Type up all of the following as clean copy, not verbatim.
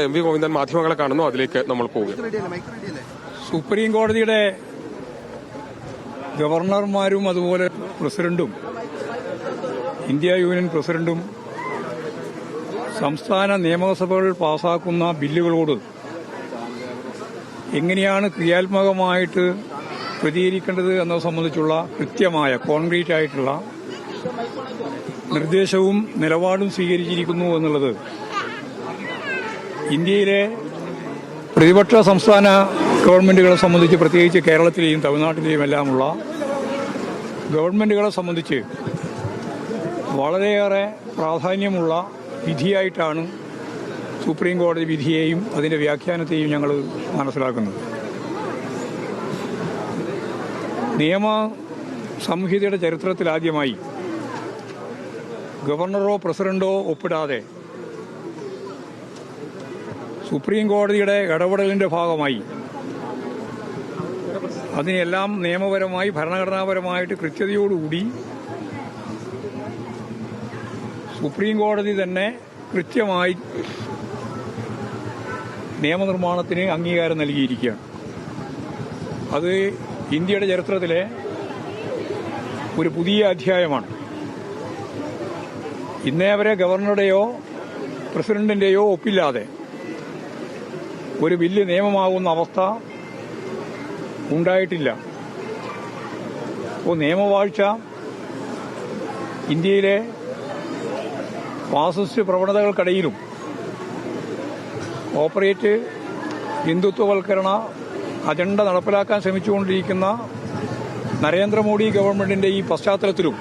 M V Govindan മാധ്യമങ്ങളെ കാണുന്നു. അതിലേക്ക് നമ്മൾ പോകും. സുപ്രീം കോടതിയുടെ ഗവർണർമാരും അതുപോലെ പ്രസിഡന്റും ഇന്ത്യ യൂണിയൻ പ്രസിഡന്റും സംസ്ഥാന നിയമസഭകൾ പാസാക്കുന്ന ബില്ലുകളോട് എങ്ങനെയാണ് ക്രിയാത്മകമായിട്ട് പ്രതികരിക്കേണ്ടത് എന്നത് സംബന്ധിച്ചുള്ള കൃത്യമായ കോൺക്രീറ്റ് ആയിട്ടുള്ള നിർദ്ദേശവും നിലപാടും സ്വീകരിച്ചിരിക്കുന്നു എന്നുള്ളത് ഇന്ത്യയിലെ പ്രതിപക്ഷ സംസ്ഥാന ഗവൺമെന്റുകളെ സംബന്ധിച്ച്, പ്രത്യേകിച്ച് കേരളത്തിലെയും തമിഴ്നാട്ടിലെയും എല്ലാമുള്ള ഗവൺമെന്റുകളെ സംബന്ധിച്ച് വളരെയേറെ പ്രാധാന്യമുള്ള വിധിയായിട്ടാണ് സുപ്രീം കോടതി വിധിയെയും അതിന്റെ വ്യാഖ്യാനത്തെയും ഞങ്ങൾ മനസ്സിലാക്കുന്നത്. നിയമ സംഹിതയുടെ ചരിത്രത്തിലാദ്യമായി ഗവർണറോ പ്രസിഡന്റോ ഒപ്പിടാതെ സുപ്രീം കോടതിയുടെ ഇടപെടലിന്റെ ഭാഗമായി അതിനെല്ലാം നിയമപരമായി ഭരണഘടനാപരമായിട്ട് കൃത്യതയോടുകൂടി സുപ്രീം കോടതി തന്നെ കൃത്യമായി നിയമനിർമ്മാണത്തിന് അംഗീകാരം നൽകിയിരിക്കുകയാണ്. അത് ഇന്ത്യയുടെ ചരിത്രത്തിലെ ഒരു പുതിയ അധ്യായമാണ്. ഇന്നേ വരെ ഗവർണറുടെയോ പ്രസിഡന്റിന്റെയോ ഒപ്പില്ലാതെ ഒരു ബില്ല് നിയമമാകുന്ന അവസ്ഥ ഉണ്ടായിട്ടില്ല. അപ്പോൾ നിയമവാഴ്ച ഇന്ത്യയിലെ ഫാസിസ്റ്റ് പ്രവണതകൾക്കിടയിലും കോർപ്പറേറ്റ് ഹിന്ദുത്വവൽക്കരണ അജണ്ട നടപ്പിലാക്കാൻ ശ്രമിച്ചുകൊണ്ടിരിക്കുന്ന നരേന്ദ്രമോദി ഗവൺമെന്റിന്റെ ഈ പശ്ചാത്തലത്തിലും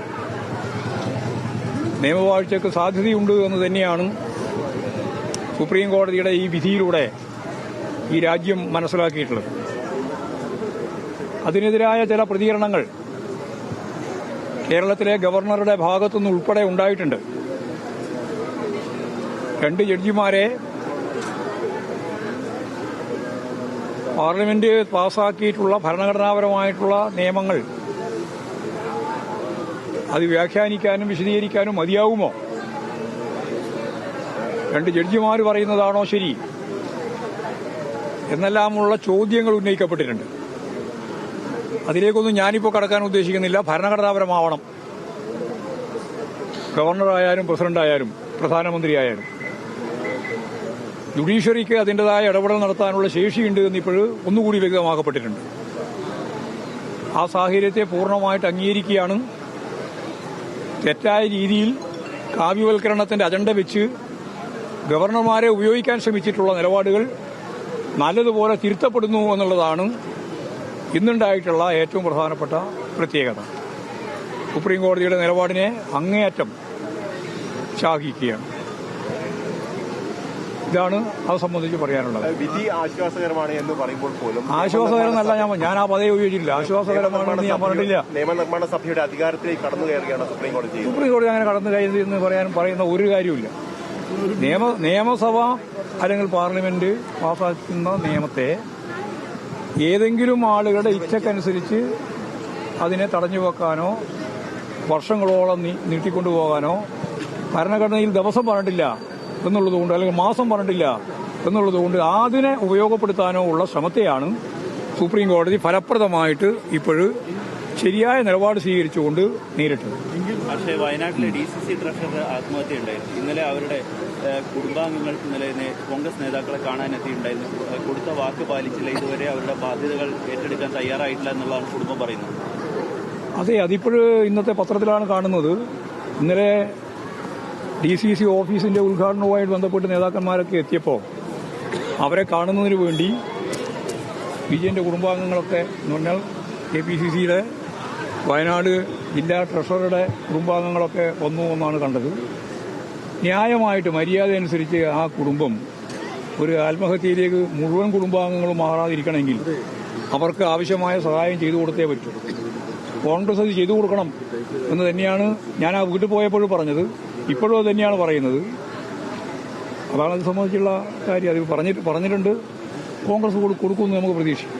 നിയമവാഴ്ചയ്ക്ക് സാധ്യതയുണ്ട് എന്ന് തന്നെയാണ് സുപ്രീം കോടതിയുടെ ഈ വിധിയിലൂടെ ഈ രാജ്യം മനസ്സിലാക്കിയിട്ടുള്ളത്. അതിനെതിരായ ചില പ്രതികരണങ്ങൾ കേരളത്തിലെ ഗവർണറുടെ ഭാഗത്തുനിന്ന് ഉൾപ്പെടെ ഉണ്ടായിട്ടുണ്ട്. 2 ജഡ്ജിമാരെ പാർലമെന്റ് പാസാക്കിയിട്ടുള്ള ഭരണഘടനാപരമായിട്ടുള്ള നിയമങ്ങൾ അത് വ്യാഖ്യാനിക്കാനും വിശദീകരിക്കാനും മതിയാവുമോ? 2 ജഡ്ജിമാർ പറയുന്നതാണോ ശരി എന്നെല്ലാമുള്ള ചോദ്യങ്ങൾ ഉന്നയിക്കപ്പെട്ടിട്ടുണ്ട്. അതിലേക്കൊന്നും ഞാനിപ്പോൾ കടക്കാൻ ഉദ്ദേശിക്കുന്നില്ല. ഭരണഘടനാപരമാവണം. ഗവർണറായാലും പ്രസിഡന്റായാലും പ്രധാനമന്ത്രിയായാലും ജുഡീഷ്യറിക്ക് അതിൻ്റെതായ ഇടപെടൽ നടത്താനുള്ള ശേഷിയുണ്ട് എന്നിപ്പോഴ് ഒന്നുകൂടി വ്യക്തമാക്കപ്പെട്ടിട്ടുണ്ട്. ആ സാഹചര്യത്തെ പൂർണ്ണമായിട്ട് അംഗീകരിക്കുകയാണ്. തെറ്റായ രീതിയിൽ കാവ്യവൽക്കരണത്തിന്റെ അജണ്ട വെച്ച് ഗവർണർമാരെ ഉപയോഗിക്കാൻ ശ്രമിച്ചിട്ടുള്ള നിലപാടുകൾ നല്ലതുപോലെ തിരുത്തപ്പെടുന്നു എന്നുള്ളതാണ് ഇന്നുണ്ടായിട്ടുള്ള ഏറ്റവും പ്രധാനപ്പെട്ട പ്രത്യേകത. സുപ്രീം കോടതിയുടെ നിലപാടിനെ അങ്ങേയറ്റം ശ്ലാഘിക്കുകയാണ്. ഇതാണ് അത് സംബന്ധിച്ച് പറയാനുള്ളത്. വിധി ആശ്വാസകരമാണ് എന്ന് പറയുമ്പോൾ പോലും ആശ്വാസകരമല്ല, ഞാൻ ആ പദവി ഉപയോഗിച്ചിട്ടില്ല. ആശ്വാസകരമാണെന്ന് ഞാൻ പറഞ്ഞിട്ടില്ല. നിയമനിർമ്മാണ സഭയുടെ അധികാരത്തിലേക്ക് കടന്നു കയറുകയാണ് സുപ്രീം കോടതി. സുപ്രീം കോടതി അങ്ങനെ കടന്നു കയറി എന്ന് പറയുന്ന ഒരു കാര്യമില്ല. നിയമസഭ അല്ലെങ്കിൽ പാർലമെന്റ് പാസാക്കുന്ന നിയമത്തെ ഏതെങ്കിലും ആളുകളുടെ ഇച്ഛക്കനുസരിച്ച് അതിനെ തടഞ്ഞുവെക്കാനോ വർഷങ്ങളോളം നീട്ടിക്കൊണ്ടുപോകാനോ ഭരണഘടനയിൽ ദിവസം പറഞ്ഞിട്ടില്ല എന്നുള്ളതുകൊണ്ട്, അല്ലെങ്കിൽ മാസം പറഞ്ഞിട്ടില്ല എന്നുള്ളതുകൊണ്ട് അതിനെ ഉപയോഗപ്പെടുത്താനോ ഉള്ള ശ്രമത്തെയാണ് സുപ്രീം കോടതി ഫലപ്രദമായിട്ട് ഇപ്പോഴും ശരിയായ നിലപാട് സ്വീകരിച്ചുകൊണ്ട് നേരിട്ടത്. പക്ഷേ വയനാട്ടിലെ DCC ട്രഷറർ ആത്മഹത്യ ഉണ്ടായിരുന്നു. ഇന്നലെ അവരുടെ കുടുംബാംഗങ്ങൾ ഇന്നലെ കോൺഗ്രസ് നേതാക്കളെ കാണാനെത്തിയിട്ടുണ്ടായിരുന്നു. കൊടുത്ത വാക്ക് പാലിച്ചില്ല, ഇതുവരെ അവരുടെ ബാധ്യതകൾ ഏറ്റെടുക്കാൻ തയ്യാറായിട്ടില്ല എന്നുള്ളതാണ് കുടുംബം പറയുന്നത്. അതെ, അതിപ്പോഴും ഇന്നത്തെ പത്രത്തിലാണ് കാണുന്നത്. ഇന്നലെ DCC ഓഫീസിന്റെ ഉദ്ഘാടനവുമായിട്ട് ബന്ധപ്പെട്ട് നേതാക്കന്മാരൊക്കെ എത്തിയപ്പോൾ അവരെ കാണുന്നതിന് വേണ്ടി വിജയന്റെ കുടുംബാംഗങ്ങളൊക്കെ എന്ന് പറഞ്ഞാൽ KPCCയുടെ വയനാട് ജില്ലാ ട്രഷററുടെ കുടുംബാംഗങ്ങളൊക്കെ വന്നു എന്നാണ് കണ്ടത്. ന്യായമായിട്ട് മര്യാദ അനുസരിച്ച് ആ കുടുംബം ഒരു ആത്മഹത്യയിലേക്ക് മുഴുവൻ കുടുംബാംഗങ്ങളും മാറാതിരിക്കണമെങ്കിൽ അവർക്ക് ആവശ്യമായ സഹായം ചെയ്തു കൊടുത്തേ പറ്റൂ. കോൺഗ്രസ് അത് ചെയ്തു കൊടുക്കണം എന്ന് തന്നെയാണ് ഞാൻ ആ വീട്ടിൽ പോയപ്പോഴും പറഞ്ഞത്. ഇപ്പോഴും അത് തന്നെയാണ് പറയുന്നത്. അതാണ് അത് സംബന്ധിച്ചുള്ള കാര്യം. അത് പറഞ്ഞിട്ടുണ്ട്. കോൺഗ്രസ് കൊടുക്കുമെന്ന് നമുക്ക് പ്രതീക്ഷിക്കും.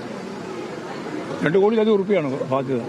2 കോടിയിലധികം ഉറുപ്പികയാണ് ബാധ്യത.